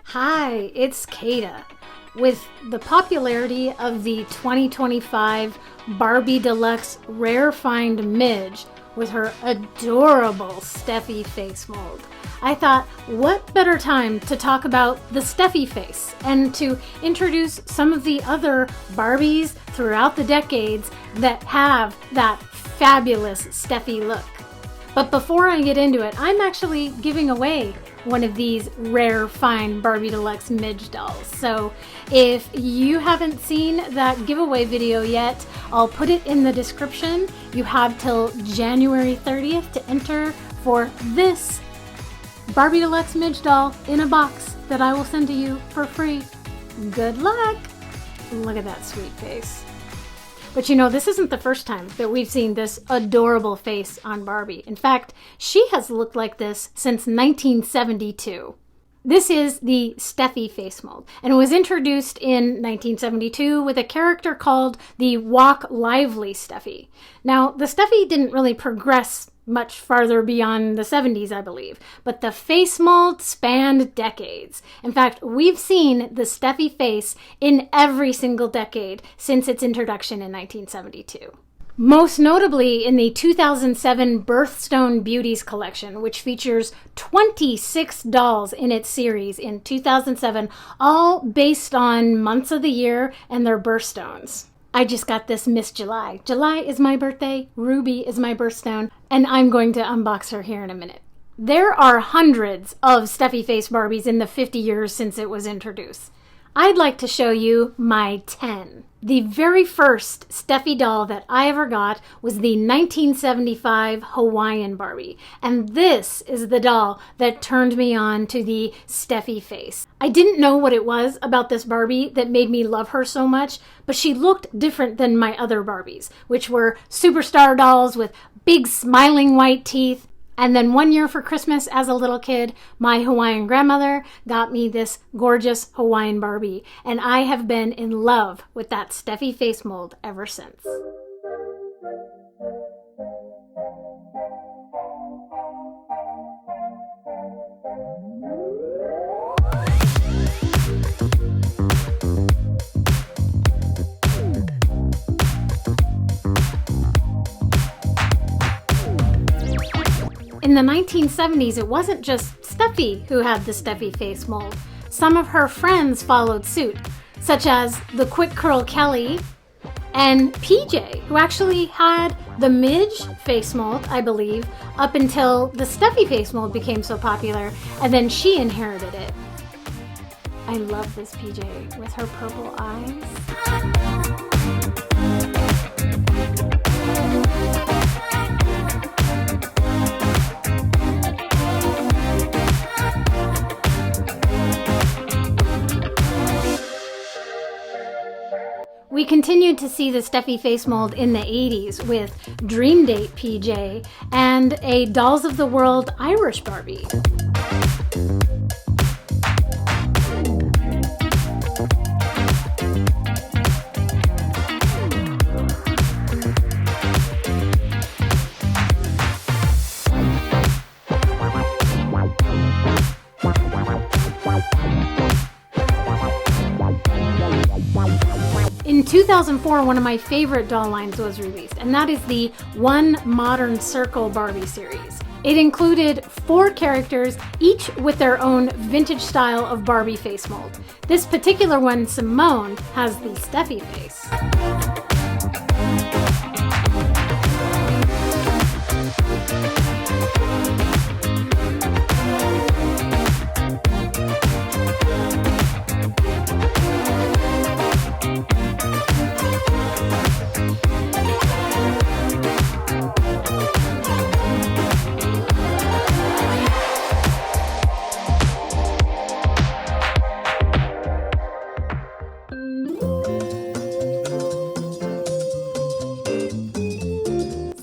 Hi, it's Kata. With the popularity of the 2025 Barbie Deluxe Rare Find Midge with her adorable Steffi face mold, I thought, what better time to talk about the Steffi face and to introduce some of the other Barbies throughout the decades that have that fabulous Steffi look. But before I get into it, I'm actually giving away one of these rare find Barbie Deluxe Midge dolls. So if you haven't seen that giveaway video yet, I'll put it in the description. You have till January 30th to enter for this Barbie Deluxe Midge doll in a box that I will send to you for free. Good luck! Look at that sweet face. But you know, this isn't the first time that we've seen this adorable face on Barbie. In fact, she has looked like this since 1972. This is the Steffi face mold, and it was introduced in 1972 with a character called the Walk Lively Steffi. Now, the Steffi didn't really progress much farther beyond the 70s, I believe, but the face mold spanned decades. In fact, we've seen the Steffi face in every single decade since its introduction in 1972. Most notably in the 2007 Birthstone Beauties collection, which features 26 dolls in its series in 2007, all based on months of the year and their birthstones. I just got this Miss July. July is my birthday, Ruby is my birthstone, and I'm going to unbox her here in a minute. There are hundreds of Steffi-faced Barbies in the 50 years since it was introduced. I'd like to show you my 10. The very first Steffi doll that I ever got was the 1975 Hawaiian Barbie, and this is the doll that turned me on to the Steffi face. I didn't know what it was about this Barbie that made me love her so much, but she looked different than my other Barbies, which were superstar dolls with big smiling white teeth. And then one year for Christmas as a little kid, my Hawaiian grandmother got me this gorgeous Hawaiian Barbie, and I have been in love with that Steffi face mold ever since. In the 1970s, it wasn't just Steffi who had the Steffi face mold. Some of her friends followed suit, such as the Quick Curl Kelly and PJ, who actually had the Midge face mold, I believe, up until the Steffi face mold became so popular, and then she inherited it. I love this PJ with her purple eyes. We continued to see the Steffi face mold in the 80s with Dream Date PJ and a Dolls of the World Irish Barbie. In 2004, one of my favorite doll lines was released, and that is the One Modern Circle Barbie series. It included 4 characters, each with their own vintage style of Barbie face mold. This particular one, Simone, has the Steffi face.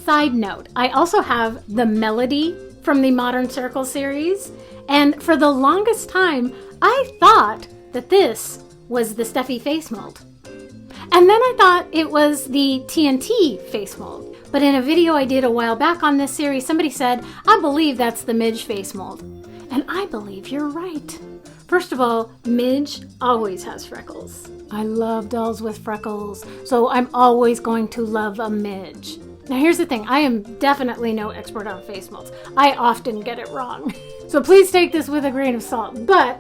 Side note, I also have the Melody from the Modern Circle series, and for the longest time, I thought that this was the Steffi face mold. And then I thought it was the TNT face mold. But in a video I did a while back on this series, somebody said, I believe that's the Midge face mold. And I believe you're right. First of all, Midge always has freckles. I love dolls with freckles, so I'm always going to love a Midge. Now here's the thing, I am definitely no expert on face molds. I often get it wrong. So please take this with a grain of salt. But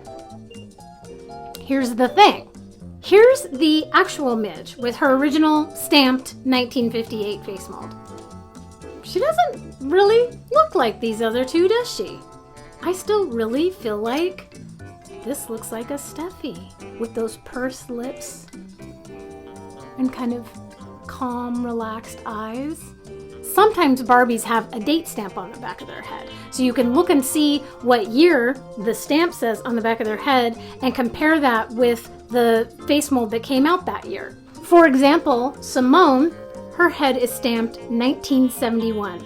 here's the thing. Here's the actual Midge with her original stamped 1958 face mold. She doesn't really look like these other two, does she? I still really feel like this looks like a Steffi with those pursed lips and kind of calm, relaxed eyes. Sometimes Barbies have a date stamp on the back of their head, so you can look and see what year the stamp says on the back of their head and compare that with the face mold that came out that year. For example, Simone, her head is stamped 1971.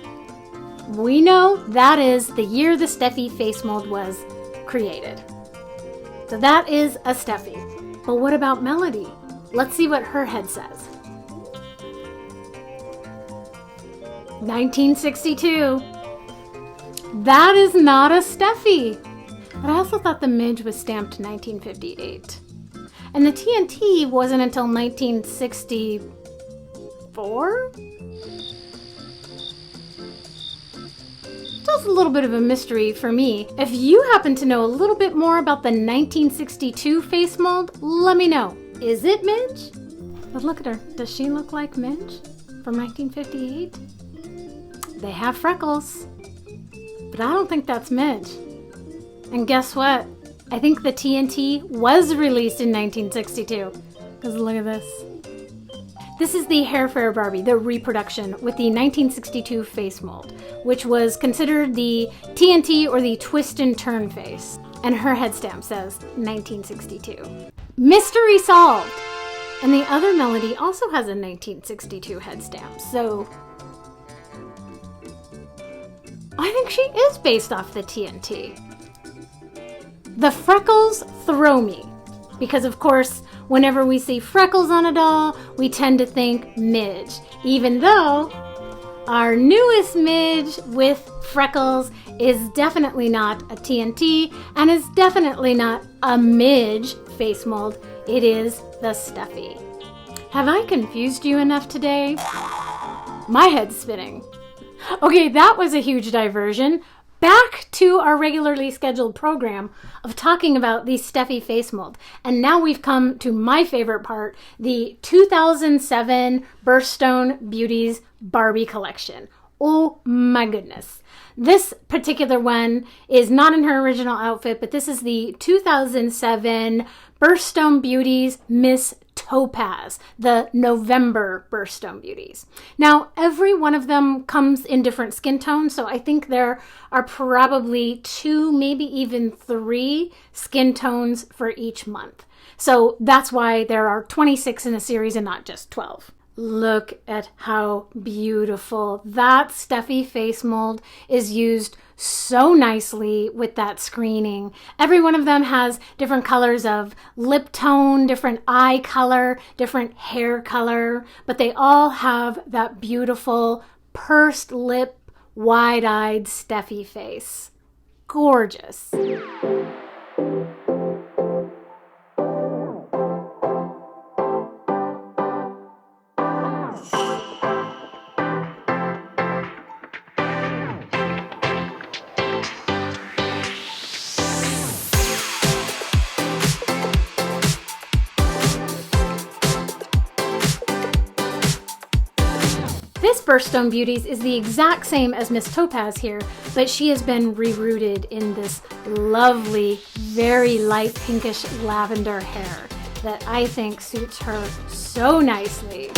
We know that is the year the Steffi face mold was created. So that is a Steffi. But what about Melody? Let's see what her head says. 1962. That is not a Steffi. But I also thought the Midge was stamped 1958. And the TNT wasn't until 1964? That's a little bit of a mystery for me. If you happen to know a little bit more about the 1962 face mold, let me know. Is it Midge? But look at her. Does she look like Midge from 1958? They have freckles, but I don't think that's Midge. And guess what? I think the TNT was released in 1962. Because look at this. This is the Hair Fair Barbie, the reproduction with the 1962 face mold, which was considered the TNT or the twist and turn face. And her head stamp says 1962. Mystery solved! And the other Melody also has a 1962 head stamp, so I think she is based off the TNT. The freckles throw me because, of course, whenever we see freckles on a doll, we tend to think Midge, even though our newest Midge with freckles is definitely not a TNT and is definitely not a Midge face mold. It is the Steffi. Have I confused you enough today? My head's spinning. Okay, that was a huge diversion. Back to our regularly scheduled program of talking about the Steffi face mold. And now we've come to my favorite part, the 2007 Birthstone Beauties Barbie collection. Oh my goodness. This particular one is not in her original outfit, but this is the 2007 Birthstone Beauties Miss Topaz, the November Birthstone Beauties. Now, every one of them comes in different skin tones, so I think there are probably 2, maybe even 3 skin tones for each month. So that's why there are 26 in a series and not just 12. Look at how beautiful that Steffi face mold is used so nicely with that screening. Every one of them has different colors of lip tone, different eye color, different hair color, but they all have that beautiful pursed lip, wide-eyed Steffi face. Gorgeous. This Birthstone Beauties is the exact same as Miss Topaz here, but she has been rerooted in this lovely, very light pinkish lavender hair that I think suits her so nicely.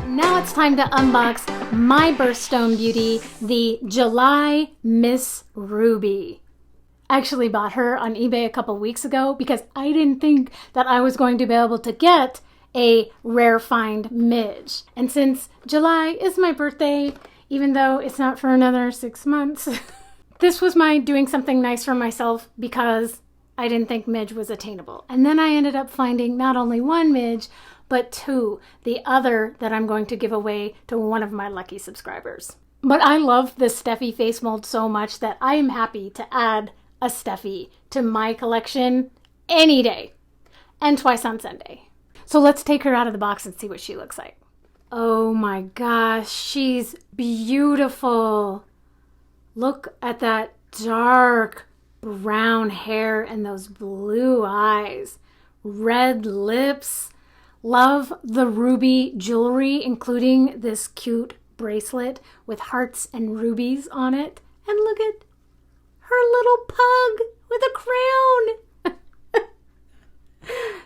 Now it's time to unbox my Birthstone Beauty, the July Miss Ruby. I actually bought her on eBay a couple weeks ago because I didn't think that I was going to be able to get a rare find Midge. And since July is my birthday, even though it's not for another 6 months, this was my doing something nice for myself because I didn't think Midge was attainable. And then I ended up finding not only one Midge, but two, the other that I'm going to give away to one of my lucky subscribers. But I love the Steffi face mold so much that I am happy to add a Steffi to my collection any day, and twice on Sunday. So let's take her out of the box and see what she looks like. Oh my gosh, she's beautiful. Look at that dark brown hair and those blue eyes, red lips. Love the ruby jewelry, including this cute bracelet with hearts and rubies on it. And look at her little pug with a crown.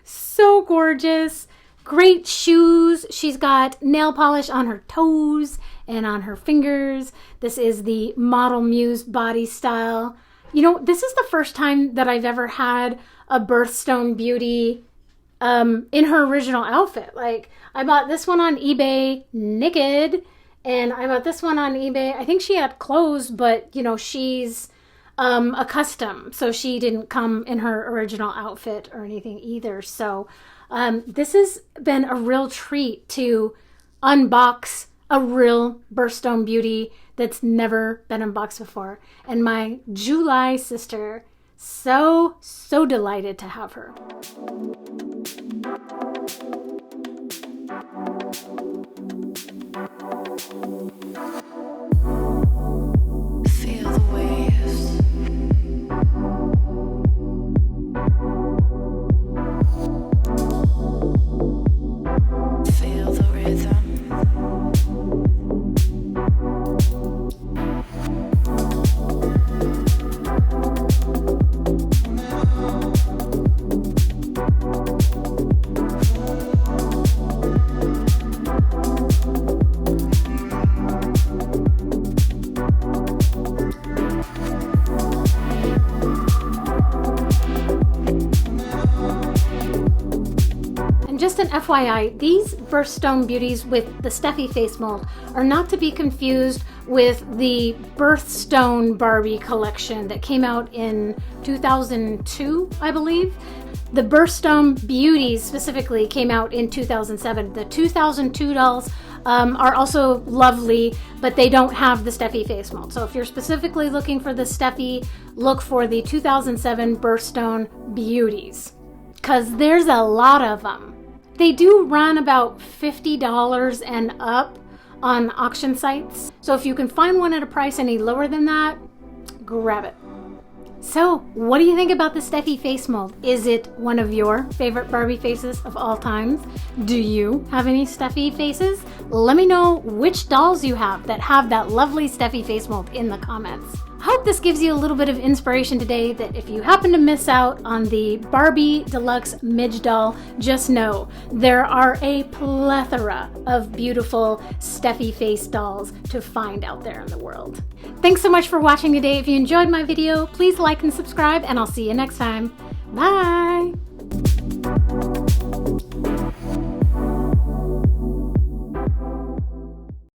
So gorgeous. Great shoes. She's got nail polish on her toes and on her fingers. This is the Model Muse body style. You know, this is the first time that I've ever had a birthstone beauty in her original outfit. Like, I bought this one on eBay naked, and I bought this one on eBay. I think she had clothes, but you know, she's a custom, so she didn't come in her original outfit or anything either. So this has been a real treat to unbox a real birthstone beauty that's never been unboxed before. And my July sister, so delighted to have her. Feel the waves. Feel the rhythm. Just an FYI, these birthstone beauties with the Steffi face mold are not to be confused with the Birthstone Barbie collection that came out in 2002, I believe. The Birthstone Beauties specifically came out in 2007. The 2002 dolls are also lovely, but they don't have the Steffi face mold. So if you're specifically looking for the Steffi, look for the 2007 Birthstone Beauties, because there's a lot of them. They do run about $50 and up on auction sites. So if you can find one at a price any lower than that, grab it. So what do you think about the Steffi face mold? Is it one of your favorite Barbie faces of all times? Do you have any Steffi faces? Let me know which dolls you have that lovely Steffi face mold in the comments. I hope this gives you a little bit of inspiration today that if you happen to miss out on the Barbie Deluxe Midge doll, just know there are a plethora of beautiful Steffi face dolls to find out there in the world. Thanks so much for watching today. If you enjoyed my video, please like and subscribe, and I'll see you next time. Bye!